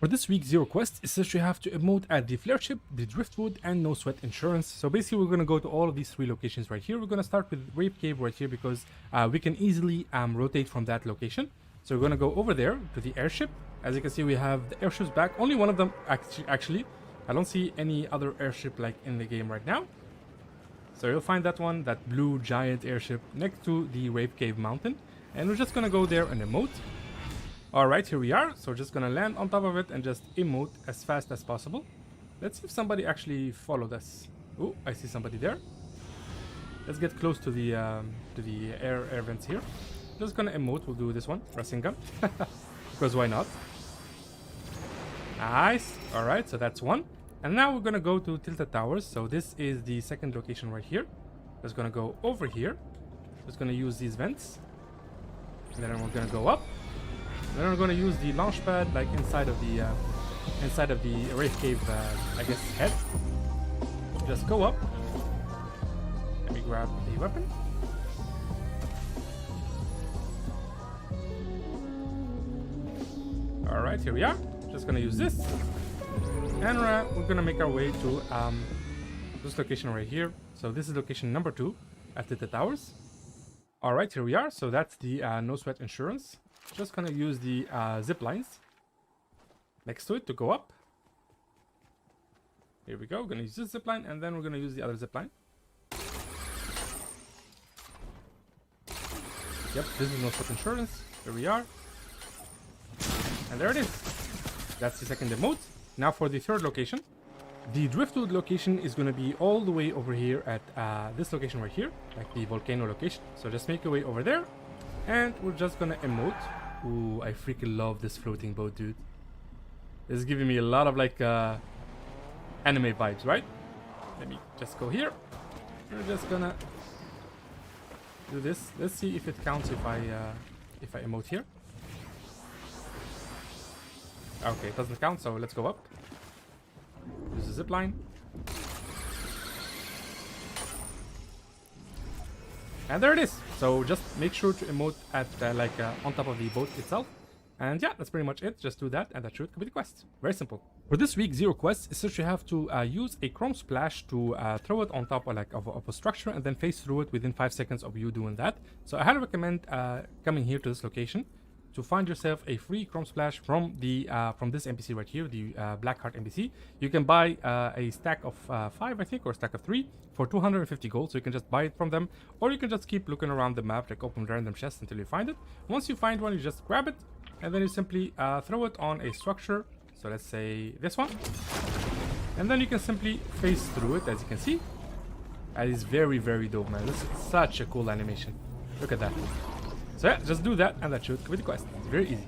For this week's Zero Quest, it says you have to emote at the Flairship, the Driftwood, and No Sweat Insurance. So basically we're going to go to all of these three locations right here. We're going to start with Rape Cave right here because we can easily rotate from that location. So we're going to go over there to the airship. As you can see, we have the airships back. Only one of them actually. I don't see any other airship like in the game right now. So you'll find that one, that blue giant airship next to the Rape Cave mountain. And we're just going to go there and emote. Alright, here we are. So we're just going to land on top of it and just emote as fast as possible. Let's see if somebody actually followed us. Oh, I see somebody there. Let's get close to the air vents here. Just going to emote. We'll do this one. Pressing gun. Because why not? Nice. Alright, so that's one. And now we're going to go to Tilted Towers. So this is the second location right here. Just going to go over here. Just going to use these vents. And then we're going to go up. Then we're going to use the Launchpad like inside of the Rape Cave, I guess, head. Just go up. Let me grab the weapon. Alright, here we are. Just going to use this. And we're going to make our way to this location right here. So this is location number 2 at the towers. Alright, here we are. So that's the No Sweat Insurance. Just gonna use the zip lines next to it to go up. Here we go. We're gonna use this zip line and then we're gonna use the other zip line. Yep, this is No Sweat Insurance. Here we are. And there it is. That's the second emote. Now for the third location. The Driftwood location is going to be all the way over here at this location right here, like the volcano location. So just make your way over there, and we're just going to emote. Ooh, I freaking love this floating boat, dude. This is giving me a lot of like anime vibes, right? Let me just go here. We're just gonna do this. Let's see if it counts if I emote here. Okay, it doesn't count, so let's go up. Use the zip line. And there it is. So just make sure to emote at on top of the boat itself. And yeah, that's pretty much it. Just do that and that should complete the quest. Very simple. For this week's Zero Quest, is that you have to use a chrome splash to throw it on top of a structure and then phase through it within 5 seconds of you doing that. So I highly recommend coming here to this location to find yourself a free chrome splash from this NPC right here, the Blackheart NPC. You can buy a stack of 5, I think, or a stack of 3 for 250 gold. So you can just buy it from them, or you can just keep looking around the map, like open random chests until you find it. Once you find one, you just grab it, and then you simply throw it on a structure. So let's say this one, and then you can simply phase through it, as you can see. That is very, very dope, man. This is such a cool animation. Look at that. So yeah, just do that and that should complete the quest. It's very easy.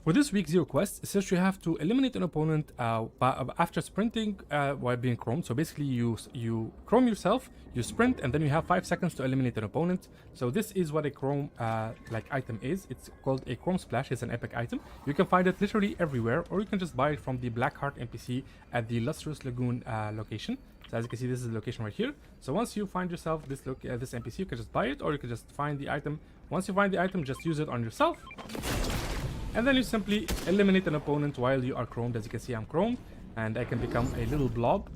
For this week's Zero Quest, it says you have to eliminate an opponent after sprinting while being chromed. So basically you chrome yourself, you sprint, and then you have 5 seconds to eliminate an opponent. So this is what a chrome item is. It's called a chrome splash. It's an epic item. You can find it literally everywhere, or you can just buy it from the Blackheart NPC at the Lustrous Lagoon location. So as you can see, this is the location right here. So once you find yourself this NPC, you can just buy it, or you can just find the item. Once you find the item, just use it on yourself. And then you simply eliminate an opponent while you are chromed. As you can see, I'm chromed, and I can become a little blob.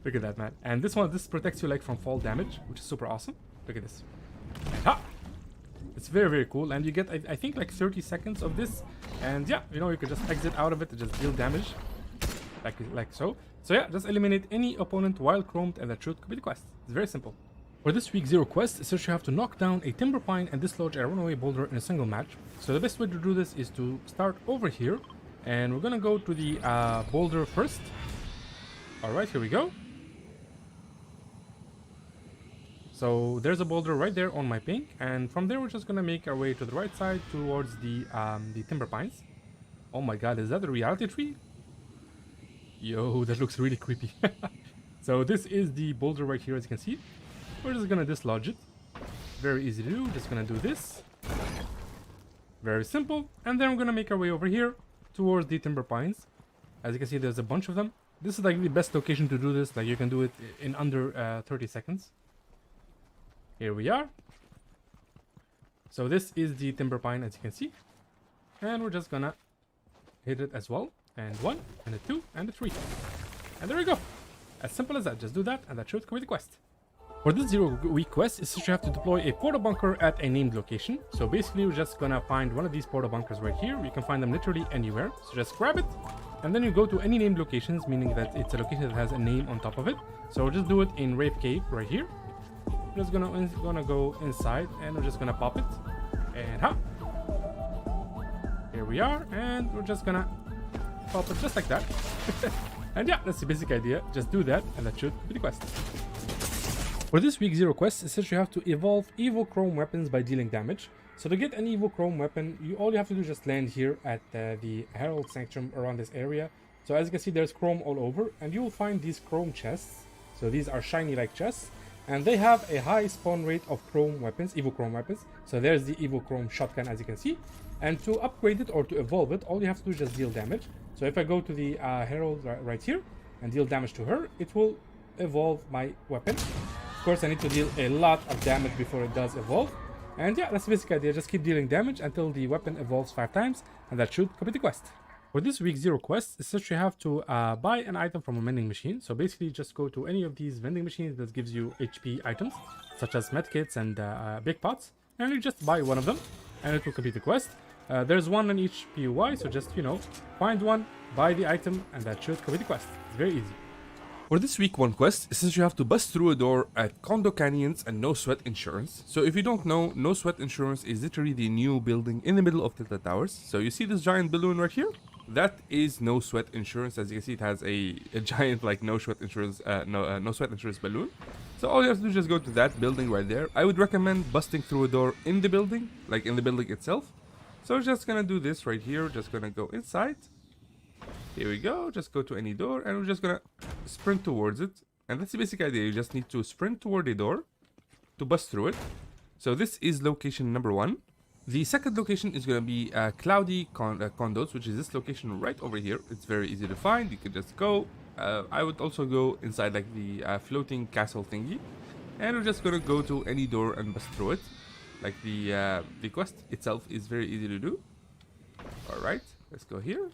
Look at that, man. And this protects you like from fall damage, which is super awesome. Look at this. And ha! It's very, very cool. And you get, I think, like 30 seconds of this. And yeah, you know, you can just exit out of it and just deal damage. Like so. So yeah, just eliminate any opponent while chromed, and that should complete the quest. It's very simple. For this week's Zero Quest, it says you have to knock down a timber pine and dislodge a runaway boulder in a single match. So the best way to do this is to start over here, and we're gonna go to the boulder first. Alright, here we go. So there's a boulder right there on my ping, and from there we're just gonna make our way to the right side towards the timber pines. Oh my god, is that a reality tree? Yo, that looks really creepy. So this is the boulder right here, as you can see. We're just gonna dislodge it. Very easy to do. Just gonna do this. Very simple. And then we're gonna make our way over here towards the timber pines. As you can see, there's a bunch of them. This is like the best location to do this. Like you can do it in under 30 seconds. Here we are. So this is the timber pine, as you can see. And we're just gonna hit it as well. And 1, and a 2, and a 3. And there we go. As simple as that. Just do that, and that should complete the quest. For this 0-week quest, it's just you have to deploy a portal bunker at a named location. So basically, we're just gonna find one of these portal bunkers right here. You can find them literally anywhere. So just grab it, and then you go to any named locations, meaning that it's a location that has a name on top of it. So we'll just do it in Rave Cave right here. We're just gonna go inside, and we're just gonna pop it. And here we are, and we're just gonna pop it just like that. And yeah, that's the basic idea. Just do that, and that should be the quest. For this week 0 quest, essentially you have to evolve EvoChrome weapons by dealing damage. So to get an EvoChrome weapon, all you have to do is just land here at the Herald Sanctum around this area. So as you can see, there's chrome all over, and you will find these chrome chests. So these are shiny like chests, and they have a high spawn rate of chrome weapons, EvoChrome weapons. So there's the EvoChrome shotgun, as you can see. And to upgrade it or to evolve it, all you have to do is just deal damage. So if I go to the Herald right here and deal damage to her, it will evolve my weapon. Of course, I need to deal a lot of damage before it does evolve. And yeah, that's the basic idea. Just keep dealing damage until the weapon evolves 5 times, and that should complete the quest. For this week 0 quest, essentially you have to buy an item from a vending machine. So basically, just go to any of these vending machines that gives you HP items, such as medkits and big pots, and you just buy one of them, and it will complete the quest. There's one on each POI, so just, find one, buy the item, and that should complete the quest. It's very easy. For this week 1 quest, essentially you have to bust through a door at Condo Canyons and No Sweat Insurance. So if you don't know, No Sweat Insurance is literally the new building in the middle of Tilted Towers. So you see this giant balloon right here? That is No Sweat Insurance. As you can see, it has a giant like No Sweat Insurance balloon. So all you have to do is just go to that building right there. I would recommend busting through a door in the building, like in the building itself. So we're just gonna do this right here. Just gonna go inside. Here we go. Just go to any door, and we're just gonna sprint towards it. And that's the basic idea. You just need to sprint toward the door to bust through it. So this is location number 1. The second location is gonna be Cloudy Condos, which is this location right over here. It's very easy to find. You can just go. I would also go inside like the floating castle thingy, and we're just gonna go to any door and bust through it. Like the quest itself is very easy to do. All right, let's go here.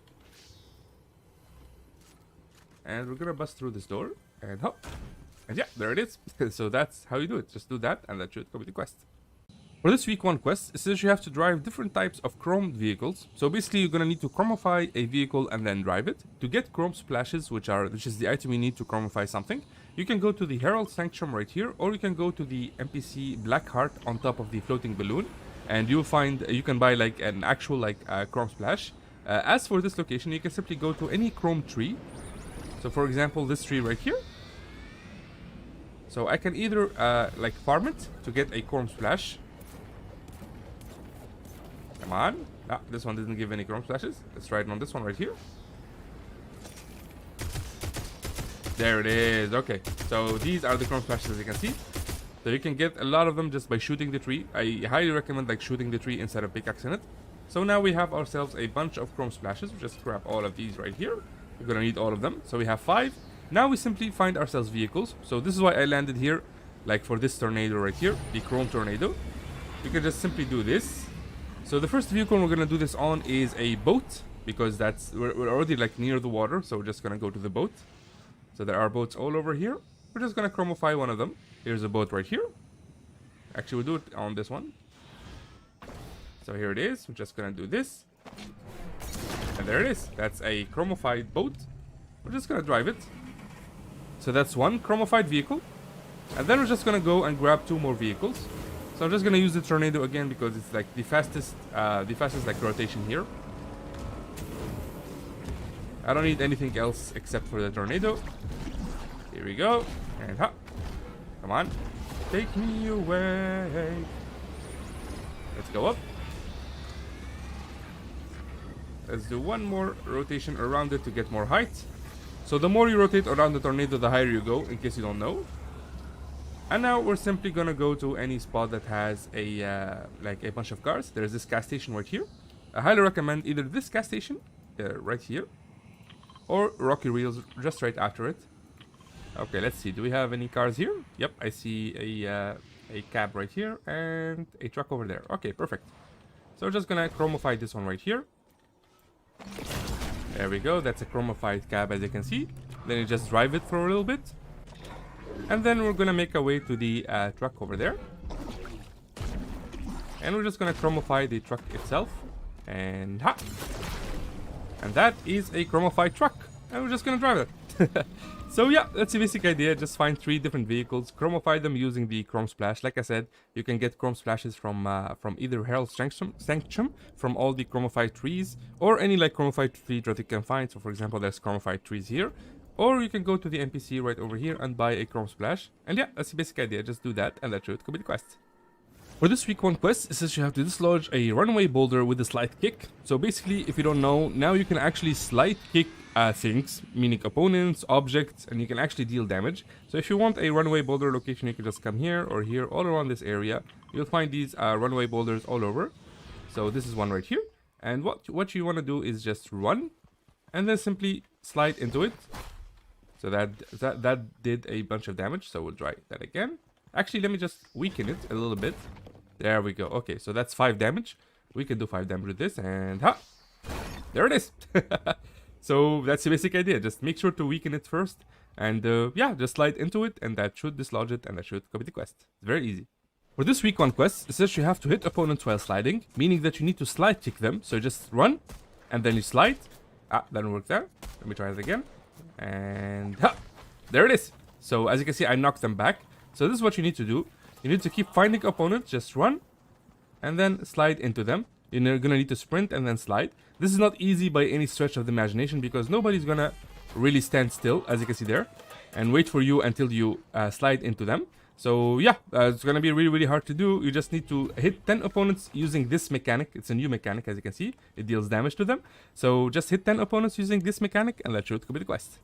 And we're gonna bust through this door and hop. And yeah, there it is. So that's how you do it. Just do that, and that should complete the quest. For this week 1 quest, it says you have to drive different types of chromed vehicles. So basically, you're gonna need to chromify a vehicle and then drive it. To get chrome splashes, which is the item you need to chromify something, you can go to the Herald Sanctum right here, or you can go to the NPC Black Heart on top of the floating balloon, and you'll find you can buy like an actual chrome splash. As for this location, you can simply go to any chrome tree. So for example, this tree right here. So I can either farm it to get a chrome splash. Come on. Ah, this one didn't give any chrome splashes. Let's try it on this one right here. There it is. Okay. So these are the chrome splashes, as you can see. So you can get a lot of them just by shooting the tree. I highly recommend shooting the tree instead of pickaxing it. So now we have ourselves a bunch of chrome splashes. We'll just grab all of these right here. We're gonna need all of them. So we have 5. Now we simply find ourselves vehicles. So this is why I landed here, like for this tornado right here, the chrome tornado. You can just simply do this. So the first vehicle we're gonna do this on is a boat, because we're already near the water. So we're just gonna go to the boat. So there are boats all over here. We're just gonna chromify one of them. Here's a boat right here. Actually, we'll do it on this one. So here it is. We're just gonna do this. And there it is. That's a chromified boat. We're just gonna drive it. So that's one chromified vehicle. And then we're just gonna go and grab 2 more vehicles. So I'm just gonna use the tornado again because it's the fastest rotation here. I don't need anything else except for the tornado. Here we go. And hop. Come on. Take me away. Let's go up. Let's do one more rotation around it to get more height. So the more you rotate around the tornado, the higher you go, in case you don't know. And now we're simply gonna go to any spot that has a bunch of cars. There's this gas station right here. I highly recommend either this gas station right here, or Rocky Reels just right after it. Okay, let's see. Do we have any cars here? Yep, I see a cab right here and a truck over there. Okay, perfect. So we're just gonna chromify this one right here. There we go. That's a chromified cab, as you can see. Then you just drive it for a little bit. And then we're gonna make our way to the truck over there. And we're just gonna chromify the truck itself. And ha! And that is a chromified truck. And we're just gonna drive it. So yeah, that's the basic idea. Just find 3 different vehicles, chromify them using the chrome splash. Like I said, you can get chrome splashes from either Herald Sanctum, from all the chromified trees, or any like chromified tree that you can find. So for example, there's chromified trees here. Or you can go to the NPC right over here and buy a chrome splash. And yeah, that's the basic idea. Just do that and that should complete the quest. For this week 1 quest, it says you have to dislodge a runaway boulder with a slide kick. So basically, if you don't know, now you can actually slide kick things, meaning opponents, objects, and you can actually deal damage. So if you want a runaway boulder location, you can just come here or here, all around this area. You'll find these runaway boulders all over. So this is one right here. And what you want to do is just run and then simply slide into it. So that did a bunch of damage. So we'll try that again. Actually, let me just weaken it a little bit. There we go. Okay, so that's 5 damage. We can do 5 damage with this, and ha! There it is! So that's the basic idea. Just make sure to weaken it first, and yeah, just slide into it, and that should dislodge it, and that should complete the quest. It's very easy. For this week 1 quest, it says you have to hit opponents while sliding, meaning that you need to slide kick them. So just run, and then you slide. Ah, that didn't work there. Let me try it again. And ha! There it is! So as you can see, I knocked them back. So this is what you need to do. You need to keep finding opponents, just run, and then slide into them. You're gonna need to sprint and then slide. This is not easy by any stretch of the imagination because nobody's gonna really stand still, as you can see there, and wait for you until you slide into them. So yeah, it's gonna be really hard to do. You just need to hit 10 opponents using this mechanic. It's a new mechanic, as you can see. It deals damage to them. So just hit 10 opponents using this mechanic, and that should complete the quest.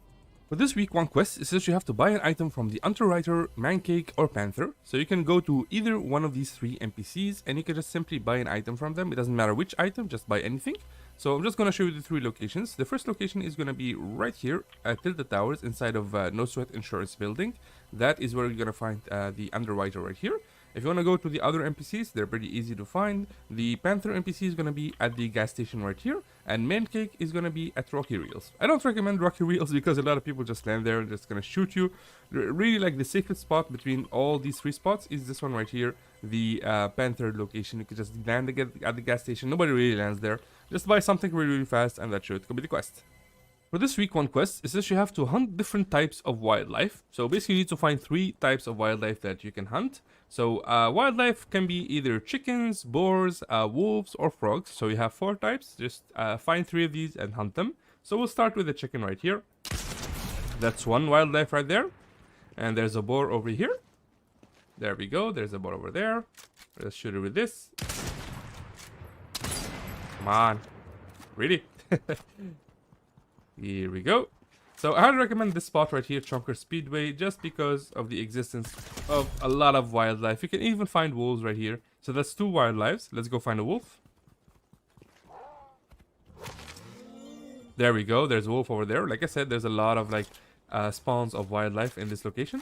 For this week 1 quest, it says you have to buy an item from the Underwriter, Mancake, or Panther. So you can go to either one of these 3 NPCs and you can just simply buy an item from them. It doesn't matter which item, just buy anything. So I'm just going to show you the 3 locations. The first location is going to be right here at Tilted Towers inside of No Sweat Insurance Building. That is where you're going to find the Underwriter right here. If you want to go to the other NPCs, they're pretty easy to find. The Panther NPC is going to be at the gas station right here. And Mancake is going to be at Rocky Reels. I don't recommend Rocky Reels because a lot of people just land there and just going to shoot you. Really, like, the safest spot between all these 3 spots is this one right here. The Panther location. You can just land at the gas station. Nobody really lands there. Just buy something really fast and that should complete the quest. For this week 1 quest, it says you have to hunt different types of wildlife. So basically you need to find 3 types of wildlife that you can hunt. So wildlife can be either chickens, boars, wolves, or frogs. So you have 4 types. Just find 3 of these and hunt them. So we'll start with the chicken right here. That's one wildlife right there. And there's a boar over here. There we go. There's a boar over there. Let's shoot it with this. Come on. Really? Here we go. So I highly recommend this spot right here, Chunker Speedway, just because of the existence of a lot of wildlife. You can even find wolves right here. So that's 2 wildlives. Let's go find a wolf. There we go. There's a wolf over there. Like I said, there's a lot of like spawns of wildlife in this location.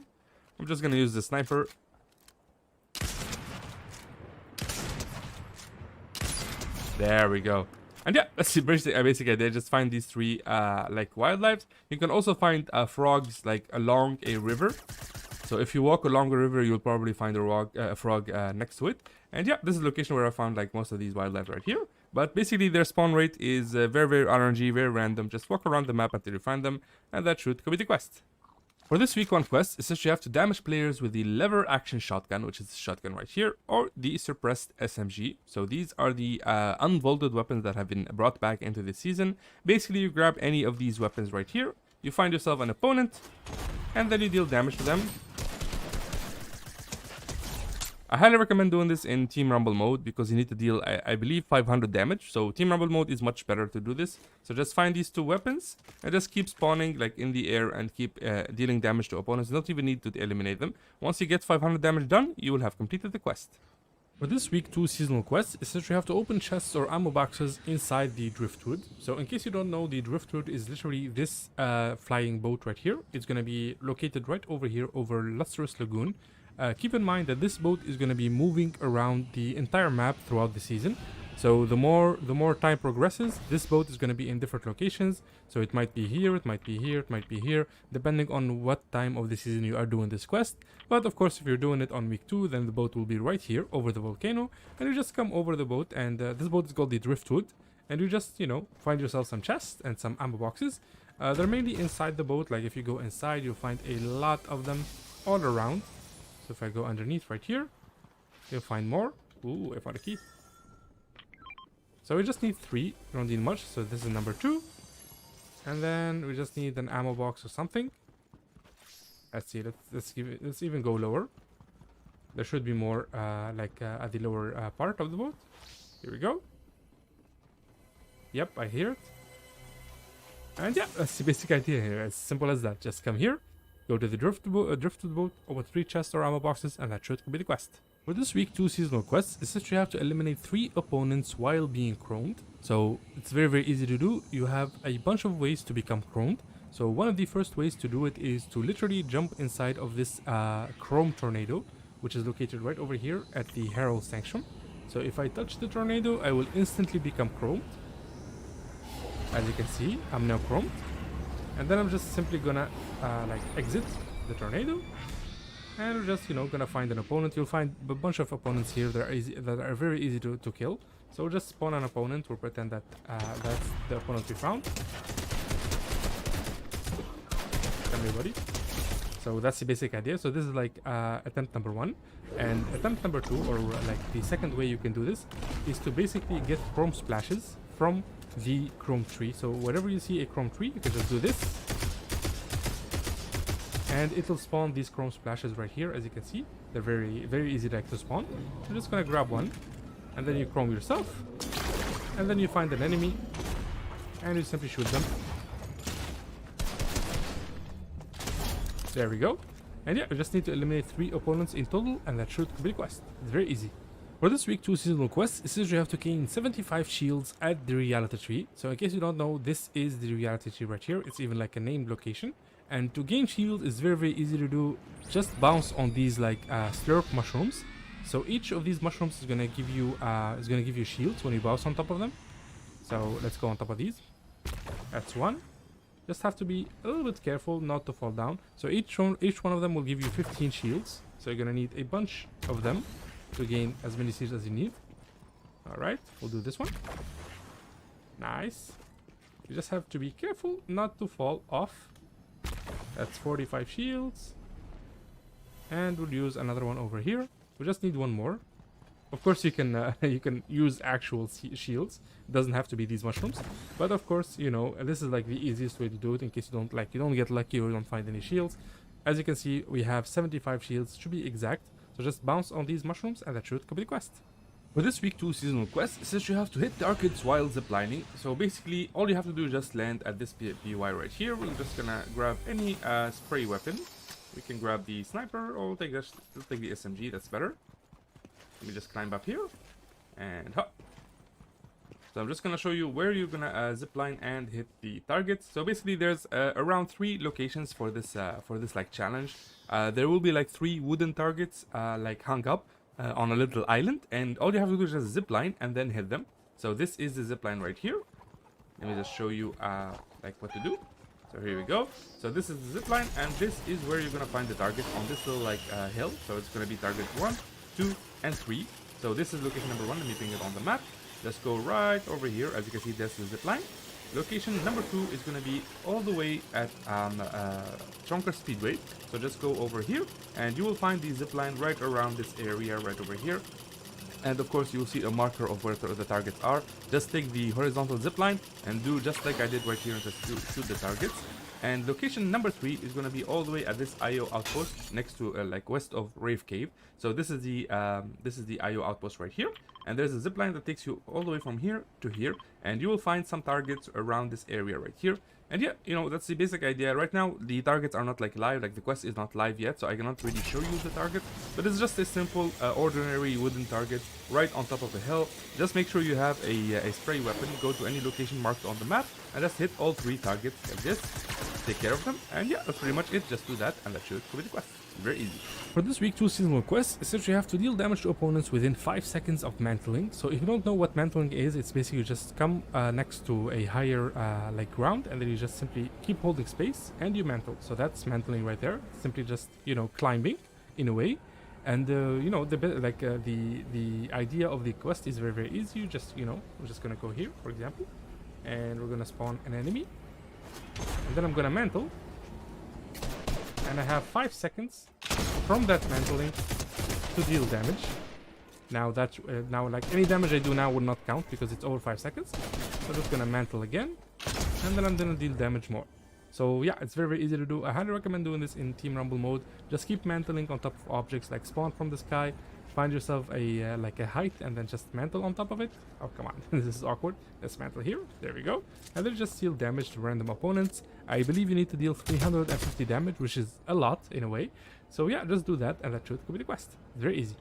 I'm just gonna use the sniper. There we go. And yeah, that's the basic idea. Just find these 3 like wildlife. You can also find frogs like along a river. So if you walk along a river, you'll probably find a frog next to it. And yeah, this is the location where I found like most of these wildlife right here. But basically their spawn rate is very RNG, very random. Just walk around the map until you find them, and that should complete the quest. For this week 1 quest, it says you have to damage players with the lever action shotgun, which is the shotgun right here, or the suppressed SMG. So these are the unvaulted weapons that have been brought back into this season. Basically, you grab any of these weapons right here, you find yourself an opponent, and then you deal damage to them. I highly recommend doing this in Team Rumble mode because you need to deal, I believe, 500 damage. So Team Rumble mode is much better to do this. So just find these 2 weapons and just keep spawning like in the air and keep dealing damage to opponents. You don't even need to eliminate them. Once you get 500 damage done, you will have completed the quest. For this week 2 seasonal quest, it says you have to open chests or ammo boxes inside the Driftwood. So in case you don't know, the Driftwood is literally this flying boat right here. It's going to be located right over here over Lustrous Lagoon. Keep in mind that this boat is going to be moving around the entire map throughout the season. So the more time progresses, this boat is going to be in different locations. So it might be here, it might be here, it might be here, depending on what time of the season you are doing this quest. But of course, if you're doing it on week 2, then the boat will be right here over the volcano, and you just come over the boat, and this boat is called the Driftwood, and you just, you know, find yourself some chests and some ammo boxes. They're mainly inside the boat. Like if you go inside, you'll find a lot of them all around. So if I go underneath right here, you'll find more. Ooh, I found a key. So we just need 3, we don't need much, so this is number 2. And then we just need an ammo box or something. Let's see, let's even go lower. There should be more at the lower part of the boat. Here we go. Yep, I hear it. And yeah, that's the basic idea here, as simple as that. Just come here, go to the driftwood boat, open 3 chests or ammo boxes, and that should complete the quest. For this week 2 seasonal quests, is that you have to eliminate 3 opponents while being chromed. So it's very easy to do. You have a bunch of ways to become chromed. So one of the first ways to do it is to literally jump inside of this chrome tornado, which is located right over here at the Herald Sanctum. So if I touch the tornado, I will instantly become chromed. As you can see, I'm now chromed. And then I'm just simply gonna exit the tornado. And we're just, you know, gonna find an opponent. You'll find a bunch of opponents here that are very easy to kill. So we'll just spawn an opponent. We'll pretend that that's the opponent we found. Everybody. So that's the basic idea. So this is like attempt number 1. And attempt number 2, or like the second way you can do this, is to basically get chrome splashes from the chrome tree. So wherever you see a chrome tree, you can just do this. And it'll spawn these chrome splashes right here. As you can see, they're very easy to spawn. I'm just gonna grab one, and then you chrome yourself, and then you find an enemy, and you simply shoot them. There we go. And yeah, you just need to eliminate 3 opponents in total, and that should complete the quest. It's very easy. For this week 2 seasonal quest, it says you have to gain 75 shields at the reality tree. So in case you don't know, this is the reality tree right here. It's even like a named location. And to gain shield is very easy to do. Just bounce on these slurp mushrooms. So each of these mushrooms is gonna give you shields when you bounce on top of them. So let's go on top of these. That's one. Just have to be a little bit careful not to fall down. So each one of them will give you 15 shields. So you're gonna need a bunch of them to gain as many shields as you need. All right, we'll do this one. Nice. You just have to be careful not to fall off. That's 45 shields. And we'll use another one over here. We just need one more. Of course, you can use actual shields. It doesn't have to be these mushrooms. But of course, you know, this is like the easiest way to do it in case you don't get lucky or you don't find any shields. As you can see, we have 75 shields to be exact. So just bounce on these mushrooms and that should complete the quest. For this week 2 seasonal quest, it says you have to hit targets while ziplining. So basically, all you have to do is just land at this PY right here. We're just gonna grab any spray weapon. We can grab the sniper, or we'll take the SMG, that's better. Let me just climb up here, and hop. So I'm just gonna show you where you're gonna zipline and hit the targets. So basically, there's around 3 locations for this challenge. There will be like 3 wooden targets hung up on a little island, and all you have to do is just zipline and then hit them. So this is the zipline right here. Let me just show you what to do. So here we go. So this is the zipline, and this is where you're gonna find the target on this little hill. So it's gonna be target 1, 2, and 3. So this is location number 1. Let me ping it on the map. Just go right over here. As you can see, that's the zipline. Location number 2 is going to be all the way at Chonker Speedway. So just go over here, and you will find the zipline right around this area right over here. And of course, you'll see a marker of where the targets are. Just take the horizontal zipline and do just like I did right here and just shoot the targets. And location number 3 is going to be all the way at this IO outpost next to west of Rave Cave. So this is the IO outpost right here, and there's a zipline that takes you all the way from here to here, and you will find some targets around this area right here. And yeah, you know, that's the basic idea. Right now the targets are not live, the quest is not live yet, so I cannot really show you the target, but it's just a simple ordinary wooden target right on top of a hill. Just make sure you have a spray weapon. Go to any location marked on the map and just hit all 3 targets like this. Take care of them, and yeah, that's pretty much it. Just do that and that should complete the quest. Very easy. For this week 2 seasonal quest, essentially you have to deal damage to opponents within 5 seconds of mantling. So if you don't know what mantling is, it's basically just come next to a higher like ground, and then you just simply keep holding space and you mantle. So that's mantling right there. Simply just, you know, climbing in a way. And you know, the idea of the quest is very easy. You just, you know, we're just gonna go here, for example, and we're gonna spawn an enemy, and then I'm gonna mantle, and I have 5 seconds from that mantling to deal damage. Now that now like any damage I do now would not count because it's over 5 seconds. So I'm just gonna mantle again, and then I'm gonna deal damage more. So yeah, it's very easy to do. I highly recommend doing this in Team Rumble mode. Just keep mantling on top of objects, like spawn from the sky, find yourself a like a height, and then just mantle on top of it. Oh come on, this is awkward. Let's mantle here. There we go. And then just deal damage to random opponents. I believe you need to deal 350 damage, which is a lot in a way. So yeah, just do that, and that should complete the quest. It's very easy.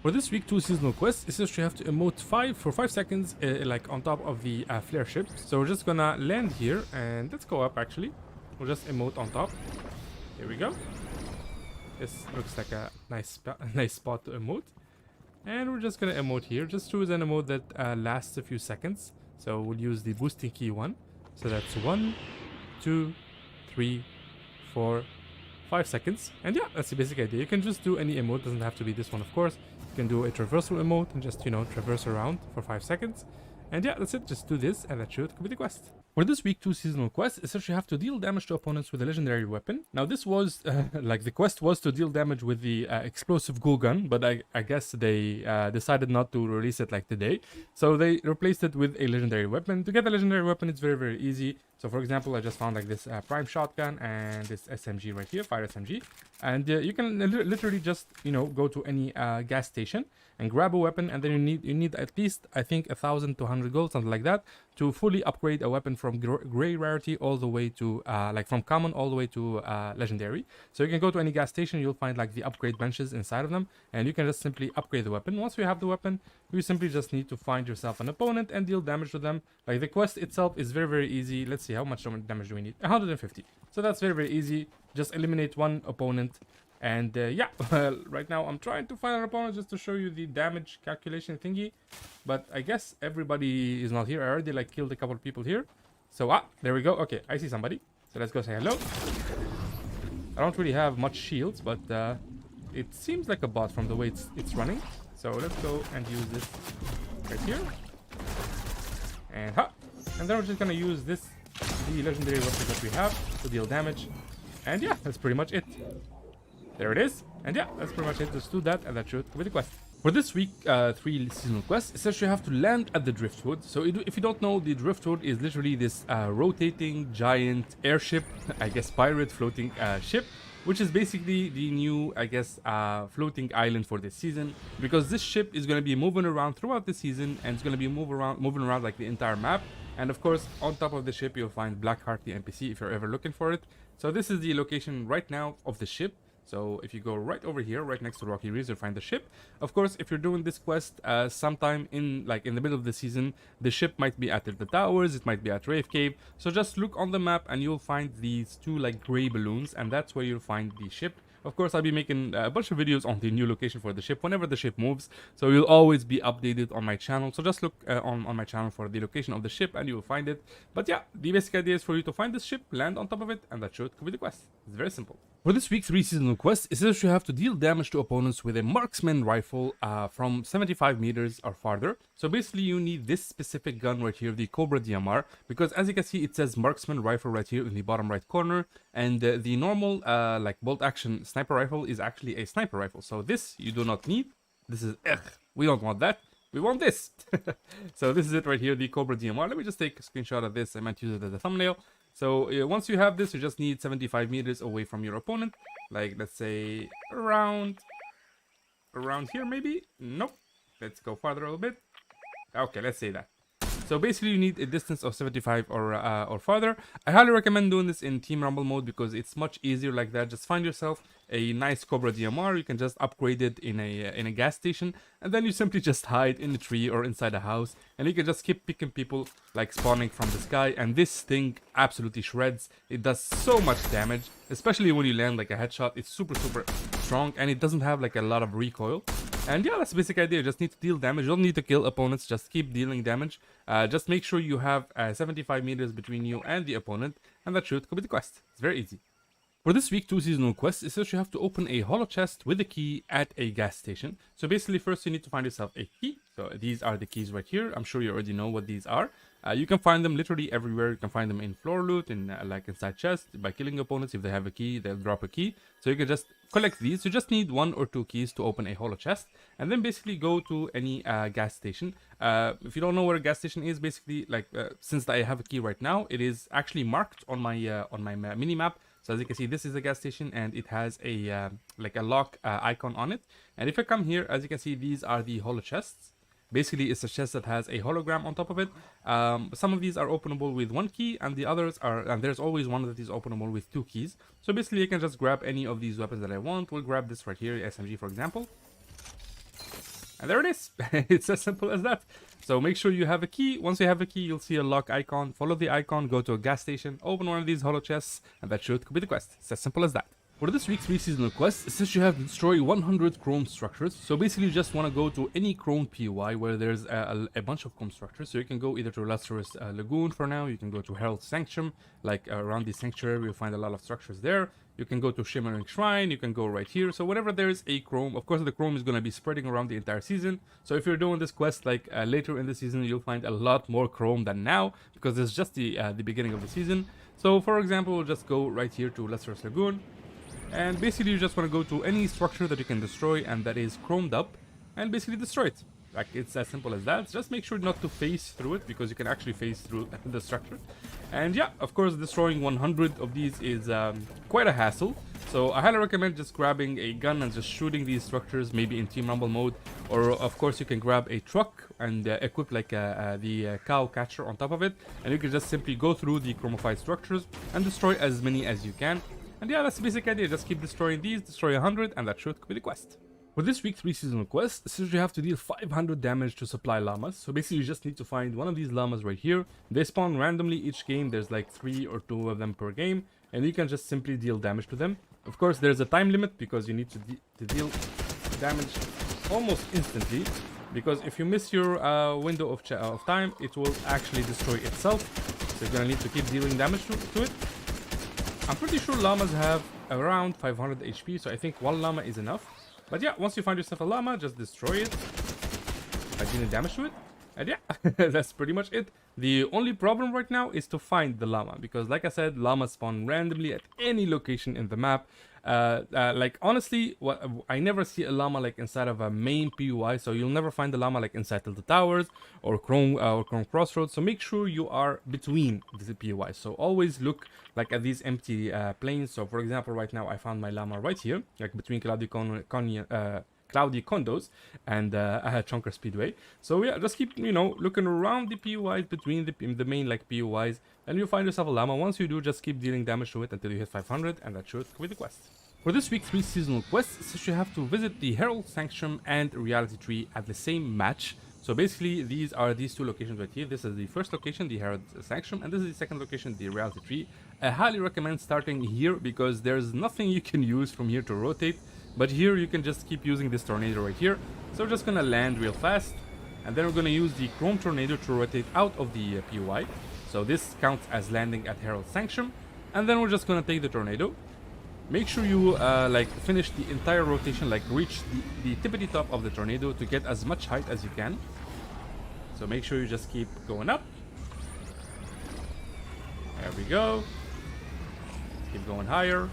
For this week 2 seasonal quest, it's just you have to emote for 5 seconds, like on top of the Flairship. So we're just gonna land here, and let's go up actually. We'll just emote on top. Here we go. This looks like a nice spot to emote. And we're just gonna emote here. Just choose an emote that lasts a few seconds. So we'll use the boosting key one. So that's 1, 2, 3, 4, 5 seconds. And yeah, that's the basic idea. You can just do any emote, doesn't have to be this one, of course. You can do a traversal emote and just, you know, traverse around for 5 seconds. And yeah, that's it. Just do this, and that should complete the quest. For this week 2 seasonal quest, essentially you have to deal damage to opponents with a legendary weapon. Now this was, like the quest was to deal damage with the Explosive Goo Gun, but I guess they decided not to release it like today. So they replaced it with a legendary weapon. To get a legendary weapon, it's very easy. So for example, I just found like this prime shotgun and this SMG right here, fire SMG. And you can literally just, you know, go to any gas station and grab a weapon, and then you need at least, I think, 1,000 to 100 gold, something like that, to fully upgrade a weapon from gray rarity all the way to like from common all the way to legendary. So you can go to any gas station, you'll find like the upgrade benches inside of them, and you can just simply upgrade the weapon. Once you have the weapon, you simply just need to find yourself an opponent and deal damage to them. Like the quest itself is very easy. Let's see, how much damage do we need? 150. So that's very easy. Just eliminate one opponent. And yeah, right now I'm trying to find an opponent just to show you the damage calculation thingy, but I guess everybody is not here. I already like killed a couple of people here. So there we go. Okay, I see somebody. So let's go say hello. I don't really have much shields, but it seems like a bot from the way it's running. So let's go and use this right here. And and then we're just gonna use the legendary weapon that we have to deal damage. And yeah, that's pretty much it. There it is. And yeah, that's pretty much it. Just do that, and that should complete the quest. For this week 3 seasonal quest, essentially you have to land at the Driftwood. So if you don't know, the Driftwood is literally this rotating giant airship, I guess pirate floating ship, which is basically the new, I guess, floating island for this season, because this ship is going to be moving around throughout the season, and it's going to be moving around like the entire map. And of course, on top of the ship, you'll find Blackheart, the NPC, if you're ever looking for it. So this is the location right now of the ship. So if you go right over here, right next to Rocky Reefs, you'll find the ship. Of course, if you're doing this quest sometime in the middle of the season, the ship might be at the towers, it might be at Rave Cave. So just look on the map and you'll find these 2 like gray balloons, and that's where you'll find the ship. Of course, I'll be making a bunch of videos on the new location for the ship whenever the ship moves, so you'll always be updated on my channel. So just look on my channel for the location of the ship and you will find it. But yeah, the basic idea is for you to find this ship, land on top of it, and that should complete the quest. It's very simple. For this week's 3 seasonal quest, it says you have to deal damage to opponents with a Marksman Rifle from 75 meters or farther. So basically you need this specific gun right here, the Cobra DMR, because as you can see, it says Marksman Rifle right here in the bottom right corner, and the normal like bolt action sniper rifle is actually a sniper rifle. So this you do not need. This is we don't want that. We want this. So this is it right here, the Cobra DMR. Let me just take a screenshot of this. I might use it as a thumbnail. So once you have this, you just need 75 meters away from your opponent. Like, let's say around here maybe? Nope. Let's go farther a little bit. Okay, let's say that. So basically you need a distance of 75 or farther. I highly recommend doing this in Team Rumble mode because it's much easier like that. Just find yourself a nice Cobra DMR. You can just upgrade it in a gas station, and then you simply just hide in a tree or inside a house, and you can just keep picking people like spawning from the sky, and this thing absolutely shreds. It does so much damage, especially when you land like a headshot. It's super strong, and it doesn't have like a lot of recoil. And yeah, that's the basic idea. You just need to deal damage. You don't need to kill opponents. Just keep dealing damage. Just make sure you have 75 meters between you and the opponent, and that should complete the quest. It's very easy. For this week 2 seasonal quest, it says you have to open a Holo-Chest with a key at a gas station. So basically, first you need to find yourself a key. So these are the keys right here. I'm sure you already know what these are. You can find them literally everywhere. You can find them in floor loot, in like inside chests, by killing opponents. If they have a key, they'll drop a key. So you can just collect these. You just need 1 or 2 keys to open a Holo-Chest, and then basically go to any gas station. If you don't know where a gas station is, basically, like since I have a key right now, it is actually marked on my mini map. So as you can see, this is a gas station, and it has a like a lock icon on it. And if I come here, as you can see, these are the Holo-Chests. Basically, it's a chest that has a hologram on top of it. Some of these are openable with 1 key, and the others are, and there's always one that is openable with 2 keys. So basically, you can just grab any of these weapons that I want. We'll grab this right here, SMG for example. And there it is. It's as simple as that. So make sure you have a key. Once you have a key, you'll see a lock icon. Follow the icon, go to a gas station, open one of these Holo-Chests, and that should complete the quest. It's as simple as that. For this week's 3 seasonal quest, it says you have to destroy 100 chrome structures. So basically you just want to go to any chrome POI where there's a bunch of chrome structures. So you can go either to Lustrous Lagoon for now, you can go to Herald Sanctum, like around the sanctuary you'll find a lot of structures there. You can go to Shimmering Shrine, you can go right here. So whenever there's a chrome, of course the chrome is going to be spreading around the entire season. So if you're doing this quest like later in the season, you'll find a lot more chrome than now, because it's just the beginning of the season. So for example, we'll just go right here to Lustrous Lagoon. And basically you just want to go to any structure that you can destroy and that is chromed up, and basically destroy it. Like, it's as simple as that. Just make sure not to phase through it, because you can actually phase through the structure. And yeah, of course, destroying 100 of these is quite a hassle. So I highly recommend just grabbing a gun and just shooting these structures, maybe in Team Rumble mode. Or of course you can grab a truck and equip like the cow catcher on top of it, and you can just simply go through the chromified structures and destroy as many as you can. And yeah, that's the basic idea. Just keep destroying these, destroy 100, and that should complete the quest. For this week's 3 seasonal quest, it says you have to deal 500 damage to Supply Llamas. So basically you just need to find one of these llamas right here. They spawn randomly each game. There's like 3 or 2 of them per game, and you can just simply deal damage to them. Of course, there's a time limit, because you need to deal damage almost instantly. Because if you miss your window of time, it will actually destroy itself. So you're gonna need to keep dealing damage to it. I'm pretty sure llamas have around 500 HP, so I think 1 llama is enough. But yeah, once you find yourself a llama, just destroy it by dealing damage to it. And yeah, that's pretty much it. The only problem right now is to find the llama, because like I said, llamas spawn randomly at any location in the map. Like honestly, I never see a llama like inside of a main POI, so you'll never find the llama like inside Tilted Towers or Chrome Crossroads. So make sure you are between the POI. So always look like at these empty plains. So for example, right now I found my llama right here, like between Cloudy Condos and Chunker Speedway. So yeah, just keep, you know, looking around the POIs, between the main like POIs, and you'll find yourself a llama. Once you do, just keep dealing damage to it until you hit 500, and that should complete the quest. For this week's 3 seasonal quests, it says you have to visit the Herald Sanctum and Reality Tree at the same match. So basically, these are these 2 locations right here. This is the first location, the Herald Sanctum, and this is the second location, the Reality Tree. I highly recommend starting here, because there's nothing you can use from here to rotate. But here you can just keep using this tornado right here. So we're just gonna land real fast, and then we're gonna use the Chrome Tornado to rotate out of the POI. So this counts as landing at Herald Sanctum, and then we're just gonna take the tornado. Make sure you like finish the entire rotation, like reach the tippity top of the tornado to get as much height as you can. So make sure you just keep going up. There we go. Keep going higher.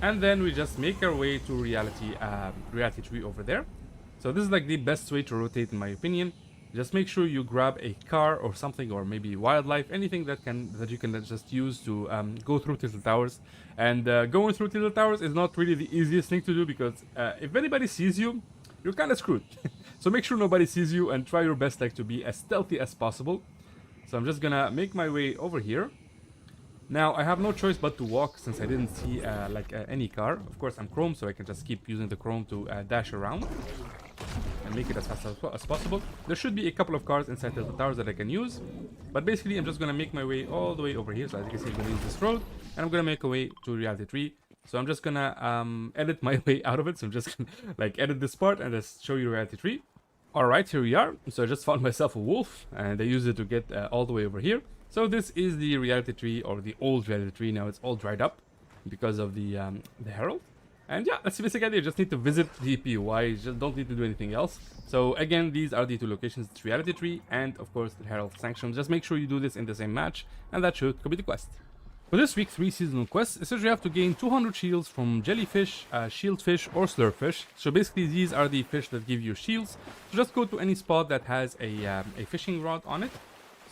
And then we just make our way to Reality Tree over there. So this is like the best way to rotate, in my opinion. Just make sure you grab a car or something, or maybe wildlife, anything that you can just use to go through Tilted Towers. And going through Tilted Towers is not really the easiest thing to do, because if anybody sees you, you're kind of screwed. So make sure nobody sees you and try your best like to be as stealthy as possible. So I'm just gonna make my way over here. Now I have no choice but to walk since I didn't see any car. Of course I'm chrome, so I can just keep using the chrome to dash around and make it as fast as possible. There should be a couple of cars inside the towers that I can use, but basically I'm just gonna make my way all the way over here. So as you can see, I'm gonna use this road and I'm gonna make a way to reality 3. So I'm just gonna edit my way out of it. So I'm just gonna like edit this part and just show you reality 3. Alright, here we are. So I just found myself a wolf and I used it to get all the way over here. So this is the reality tree, or the old reality tree. Now it's all dried up because of the Herald. And yeah, that's the basic idea. You just need to visit the POI. You just don't need to do anything else. So again, these are the two locations. It's reality tree and of course the Herald Sanctum. Just make sure you do this in the same match and that should complete the quest. For this week's 3 seasonal quests, essentially you have to gain 200 shields from JellyFish, Shieldfish, or SlurpFish. So basically these are the fish that give you shields. So just go to any spot that has a fishing rod on it.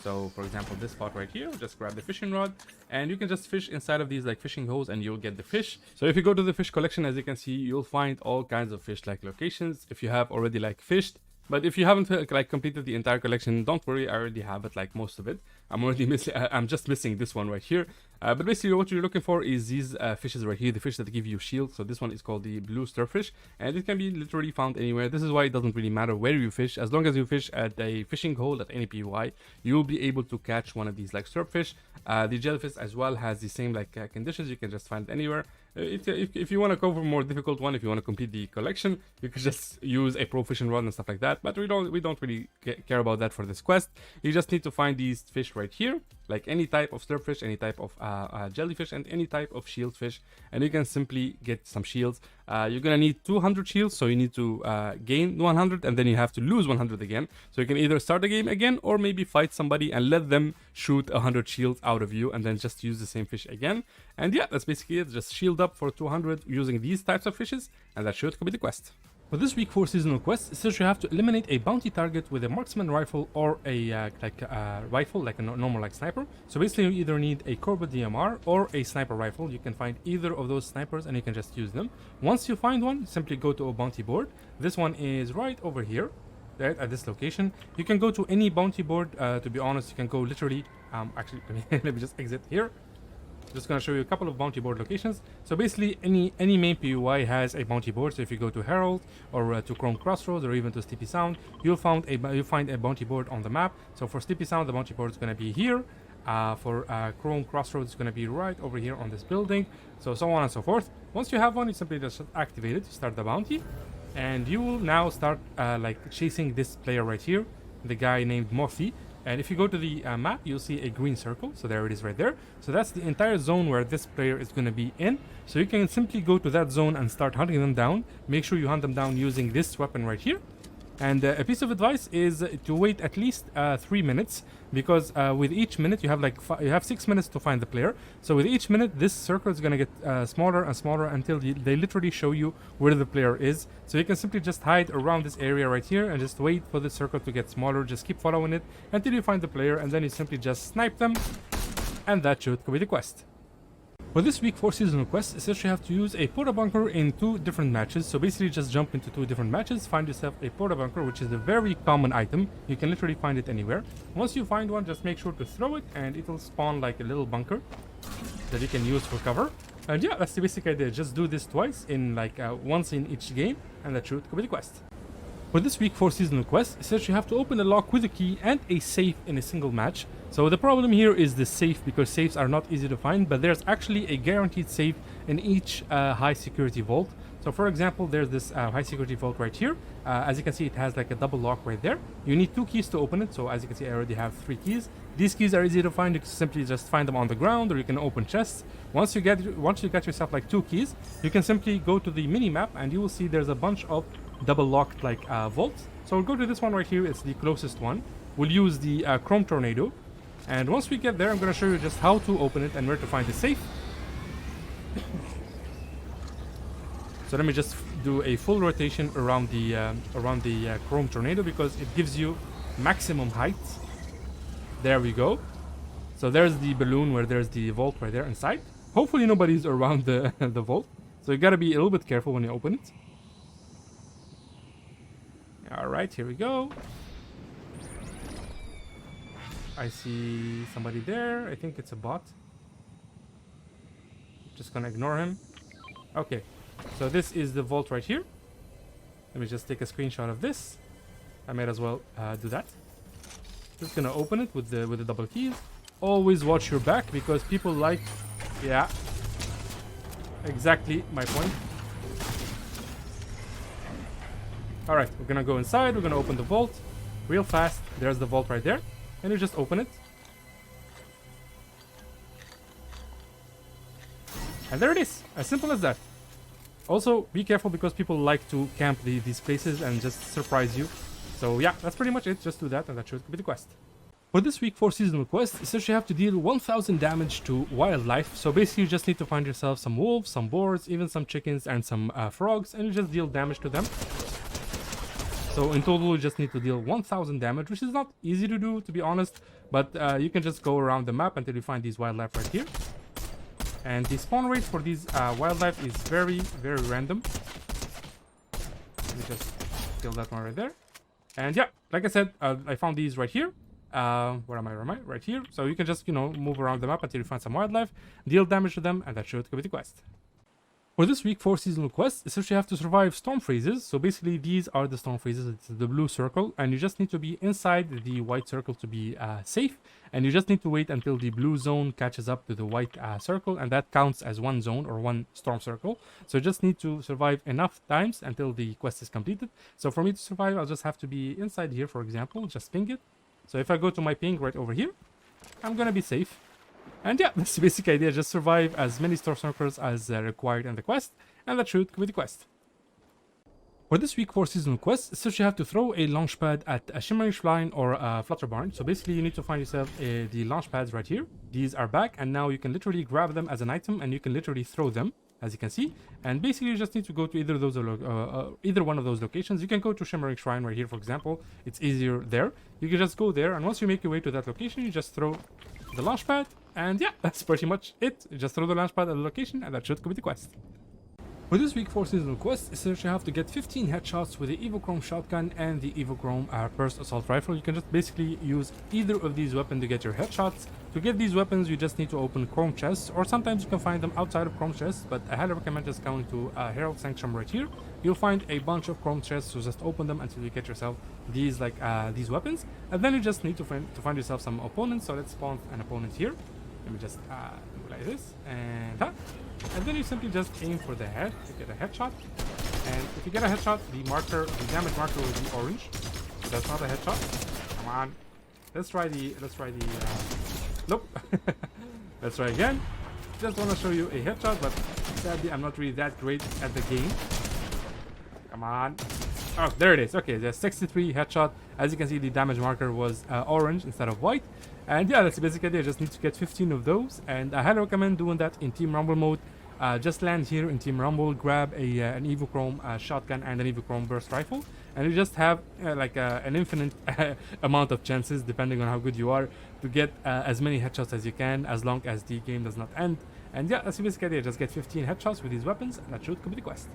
So for example, this spot right here, just grab the fishing rod and you can just fish inside of these like fishing holes and you'll get the fish. So if you go to the fish collection, as you can see, you'll find all kinds of fish like locations if you have already like fished. But if you haven't like completed the entire collection, don't worry, I already have it, like most of it. I'm just missing this one right here. But basically what you're looking for is these fishes right here, the fish that give you shield. So this one is called the blue SlurpFish and it can be literally found anywhere. This is why it doesn't really matter where you fish. As long as you fish at a fishing hole at any POI, you'll be able to catch one of these like SlurpFish. The jellyfish as well has the same like conditions. You can just find it anywhere. If you want to go for a more difficult one, if you want to complete the collection, you can just use a pro fishing rod and stuff like that. But we don't really care about that for this quest. You just need to find these fish right here, like any type of SlurpFish, any type of jellyfish, and any type of shieldfish, and you can simply get some shields. You're gonna need 200 shields, so you need to gain 100 and then you have to lose 100 again. So you can either start the game again or maybe fight somebody and let them shoot 100 shields out of you and then just use the same fish again. And yeah, that's basically it. Just shield up for 200 using these types of fishes and that should complete the quest. For this week 4 seasonal quest, it says you have to eliminate a bounty target with a Marksman Rifle or a rifle, like a normal like sniper. So basically you either need a Corbeau DMR or a sniper rifle. You can find either of those snipers and you can just use them. Once you find one, simply go to a bounty board. This one is right over here, right at this location. You can go to any bounty board. To be honest, you can go literally, actually, let me just exit here. Just gonna show you a couple of bounty board locations. So basically any main POI has a bounty board. So if you go to Herald or to Chrome Crossroads or even to Sleepy Sound, you'll find a bounty board on the map. So for Sleepy Sound, the bounty board is gonna be here. For Chrome Crossroads, it's gonna be right over here on this building. So on and so forth. Once you have one, you simply just activate it to start the bounty, and you will now start like chasing this player right here, the guy named Morphy. And if you go to the map, you'll see a green circle. So there it is right there. So that's the entire zone where this player is going to be in. So you can simply go to that zone and start hunting them down. Make sure you hunt them down using this weapon right here. And a piece of advice is to wait at least 3 minutes, because with each minute you have 6 minutes to find the player. So with each minute, this circle is going to get smaller and smaller until they literally show you where the player is. So you can simply just hide around this area right here and just wait for the circle to get smaller. Just keep following it until you find the player, and then you simply just snipe them, and that should complete the quest. For this week 4 seasonal quest, essentially you have to use a porta bunker in 2 different matches. So basically just jump into 2 different matches, find yourself a porta bunker, which is a very common item. You can literally find it anywhere. Once you find one, just make sure to throw it and it'll spawn like a little bunker that you can use for cover. And yeah, that's the basic idea. Just do this twice, in like once in each game, and that should complete the quest. For this week 4 seasonal quest, it says you have to open a lock with a key and a safe in a single match. So the problem here is the safe, because safes are not easy to find, but there's actually a guaranteed safe in each high security vault. So for example, there's this high security vault right here. As you can see, it has like a double lock right there. You need 2 keys to open it. So as you can see, I already have 3 keys. These keys are easy to find. You can simply just find them on the ground, or you can open chests. Once you get yourself like 2 keys, you can simply go to the mini map and you will see there's a bunch of double locked like vaults. So we'll go to this one right here. It's the closest one. We'll use the Chrome Tornado, and once we get there, I'm going to show you just how to open it and where to find the safe. So let me just do a full rotation around the Chrome Tornado, because it gives you maximum height. There we go. So there's the balloon where there's the vault right there inside. Hopefully nobody's around the the vault. So you got to be a little bit careful when you open it. All right, here we go. I see somebody there. I think it's a bot. Just gonna ignore him. Okay, so this is the vault right here. Let me just take a screenshot of this. I might as well do that. Just gonna open it with the double keys. Always watch your back because people like, yeah, exactly my point. All right, we're gonna go inside. We're gonna open the vault real fast. There's the vault right there, and you just open it. And there it is, as simple as that. Also, be careful because people like to camp these places and just surprise you. So yeah, that's pretty much it. Just do that and that should be the quest. For this week 4 seasonal quest, it says you have to deal 1000 damage to wildlife. So basically you just need to find yourself some wolves, some boars, even some chickens and some frogs, and you just deal damage to them. So in total you just need to deal 1000 damage, which is not easy to do, to be honest, but you can just go around the map until you find these wildlife right here. And the spawn rate for these wildlife is very, very random. Let me just kill that one right there. And yeah, like I said, I found these right here. Where am I? Right here. So you can just, move around the map until you find some wildlife, deal damage to them, and that should complete the quest. For this week 4 seasonal quest, essentially you have to survive storm freezes. So basically these are the storm freezes. It's the blue circle, and you just need to be inside the white circle to be safe. And you just need to wait until the blue zone catches up to the white circle, and that counts as one zone or one storm circle. So you just need to survive enough times until the quest is completed. So for me to survive, I'll just have to be inside here, for example, just ping it. So if I go to my ping right over here, I'm gonna be safe. And yeah, that's the basic idea. Just survive as many storm circles as required in the quest, and that should complete the quest. For this week 4 seasonal quest, it says you have to throw a Launchpad at a Shimmering Shrine or a Flutter barn. So basically you need to find yourself the Launchpads right here. These are back, and now you can literally grab them as an item, and you can literally throw them, as you can see. And basically you just need to go to either one of those locations. You can go to Shimmering Shrine right here, for example. It's easier there. You can just go there, and once you make your way to that location, you just throw the Launchpad. And yeah, that's pretty much it. You just throw the Launchpad at the location, and that should complete the quest. For this week 4 seasonal quest, essentially you have to get 15 headshots with the EvoChrome shotgun and the EvoChrome burst assault rifle. You can just basically use either of these weapons to get your headshots. To get these weapons, you just need to open chrome chests, or sometimes you can find them outside of chrome chests, but I highly recommend just going to Herald Sanctum right here. You'll find a bunch of chrome chests, so just open them until you get yourself these these weapons, and then you just need to find yourself some opponents. So let's spawn an opponent here. Let me just do like this, and then you simply just aim for the head to get a headshot. And if you get a headshot, the damage marker will be orange. So that's not a headshot. Come on, let's try the nope. Let's try again. Just want to show you a headshot, but sadly I'm not really that great at the game. Come on. Oh, there it is. Okay, the 63 headshot. As you can see, the damage marker was orange instead of white. And yeah, that's basically it. I just need to get 15 of those, and I highly recommend doing that in Team Rumble mode. Just land here in Team Rumble, grab an EvoChrome shotgun and an EvoChrome burst rifle, and you just have an infinite amount of chances, depending on how good you are, to get as many headshots as you can, as long as the game does not end. And yeah, that's basically it. Just get 15 headshots with these weapons, and that should complete the quest.